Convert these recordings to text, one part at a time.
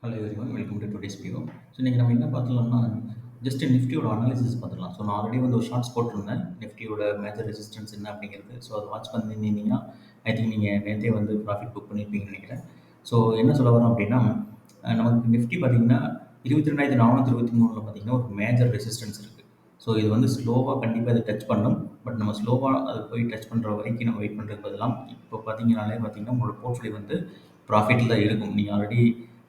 Hello everyone welcome to today's video. So இன்றைக்கி நம்ம என்ன பார்த்துலாம்னா ஜஸ்ட் நிஃப்டியோட அனாலிசிஸ் பார்த்துடலாம். ஸோ நான் ஆல்ரெடி வந்து ஒரு ஷார்ட்ஸ் போட்டிருந்தேன் நிஃப்டியோட மேஜர் ரெசிஸ்டன்ஸ் என்ன அப்படிங்கிறது. ஸோ அதை வாட்ச் பண்ணியிருந்தீங்கன்னா ஐ திங்க் நீங்கள் நேற்றே வந்து ப்ராஃபிட் புக் பண்ணியிருப்பீங்கன்னு நினைக்கிறேன். ஸோ என்ன சொல்ல வரோம் அப்படின்னா நமக்கு நிஃப்டி பார்த்தீங்கன்னா 22,423 பார்த்தீங்கன்னா ஒரு மேஜர் ரெசிஸ்டன்ஸ் இருக்குது. ஸோ இது வந்து ஸ்லோவாக கண்டிப்பாக இதை டச் பண்ணும். பட் நம்ம ஸ்லோவாக அது போய் டச் பண்ணுற வரைக்கும் நம்ம வெயிட் பண்ணுறது பதிலாம் இப்போ பார்த்தீங்கன்னா உங்களோட போர்ட்ஃபோலியோ வந்து ப்ராஃபிட்டில் தான் இருக்கும். நீங்கள் ஆல்ரெடி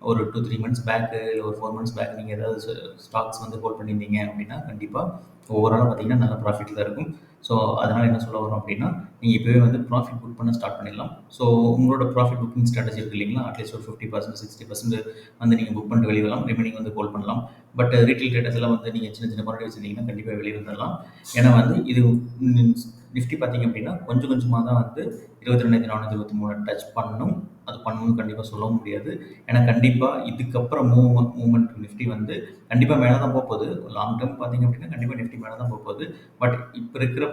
ஒரு 2-3 மந்த்ஸ் பேக்கு இல்லை ஒரு 4 மந்த்ஸ் பேக் நீங்கள் ஏதாவது ஸ்டாக்ஸ் வந்து ஹோல்ட் பண்ணியிருந்தீங்க அப்படின்னா கண்டிப்பாக ஓவராலாக பார்த்தீங்கன்னா நல்ல ப்ராஃபிட் தான் இருக்கும். ஸோ அதனால் என்ன சொல்ல வரோம் அப்படின்னா நீங்கள் இப்போவே வந்து ப்ராஃபிட் புக் பண்ண ஸ்டார்ட் பண்ணிடலாம். ஸோ உங்களோட ப்ராஃபிட் புக்கிங் ஸ்ட்ராட்டஜி இருக்குது இல்லைங்களா, அட்லீஸ்ட் ஒரு 50% 60% வந்து நீங்கள் புக் பண்ணிட்டு வெளியே வரலாம், ரிமைனிங் வந்து ஹோல்ட் பண்ணலாம். பட் ரீட்டைல் ட்ரேடர்ஸ் எல்லாம் வந்து நீங்கள் சின்ன சின்ன குவான்டிட்டி வச்சுருந்தீங்கன்னா கண்டிப்பாக வெளியே வந்துடலாம். ஏன்னா வந்து இது நிஃப்டி பார்த்தீங்க அப்படின்னா கொஞ்சம் கொஞ்சமாக தான் வந்து 22,423 டச் பண்ணணும். அது பண்ணணும்னு கண்டிப்பாக சொல்ல முடியாது. ஏன்னா கண்டிப்பாக இதுக்கப்புறம் மூவ்மெண்ட் நிஃப்டி வந்து கண்டிப்பாக மேலே தான் போகுது. லாங் டேர்ம் பார்த்தீங்க அப்படின்னா கண்டிப்பாக நிஃப்டி மேலே தான் போகுது. பட் இப்போ இருக்கிற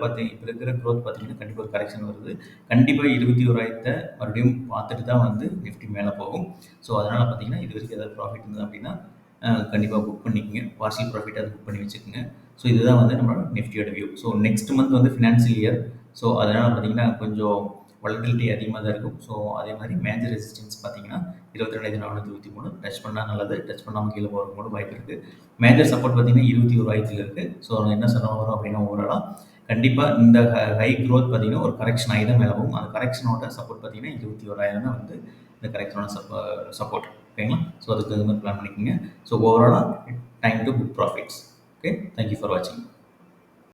க்ரோத் பார்த்தீங்கன்னா கண்டிப்பாக ஒரு கரெக்ஷன் வருது. கண்டிப்பாக 21,000 மறுபடியும் பார்த்துட்டு தான் வந்து நிஃப்டி மேலே போகும். ஸோ அதனால் பார்த்தீங்கன்னா இது வரைக்கும் ஏதாவது ப்ராஃபிட் இருந்தது அப்படின்னா கண்டிப்பாக புக் பண்ணிக்கோங்க. பார்சியல் ப்ராஃபிட் அது புக் பண்ணி வச்சுக்கோங்க. ஸோ இதுதான் வந்து நம்மளோட நிஃப்டியோட வியூ. ஸோ நெக்ஸ்ட் மந்த் வந்து ஃபினான்ஷியல் இயர். ஸோ அதனால் பார்த்தீங்கன்னா கொஞ்சம் வாலட்டிலிட்டி அதிகமாக தான் இருக்கும். ஸோ அதே மாதிரி மேஜர் ரெசிஸ்டன்ஸ் பார்த்தீங்கன்னா 22,423 டச் பண்ணால் நல்லது. டச் பண்ணாமல் கீழே போகிறதுக்கு கூட வாய்ப்பு இருக்குது. மேஜர் சப்போர்ட் பார்த்தீங்கன்னா 21,000 இருக்குது. ஸோ என்ன சொல்ல வரோம் அப்படின்னா ஓவராலாக கண்டிப்பாக இந்த ஹை க்ரோத் பார்த்தீங்கன்னா ஒரு கரெக்ஷன் ஆகி தான் மேலே போகும். அந்த கரெக்ஷனோட சப்போர்ட் பார்த்தீங்கன்னா 21,000 தான் வந்து இந்த கரெக்ஷனோட சப்போர்ட். ஓகேங்களா? ஸோ அதுக்கு அது மாதிரி பிளான் பண்ணிக்கோங்க. ஸோ ஓவராலாக time to book profits. Okay, thank you for வாட்சிங்.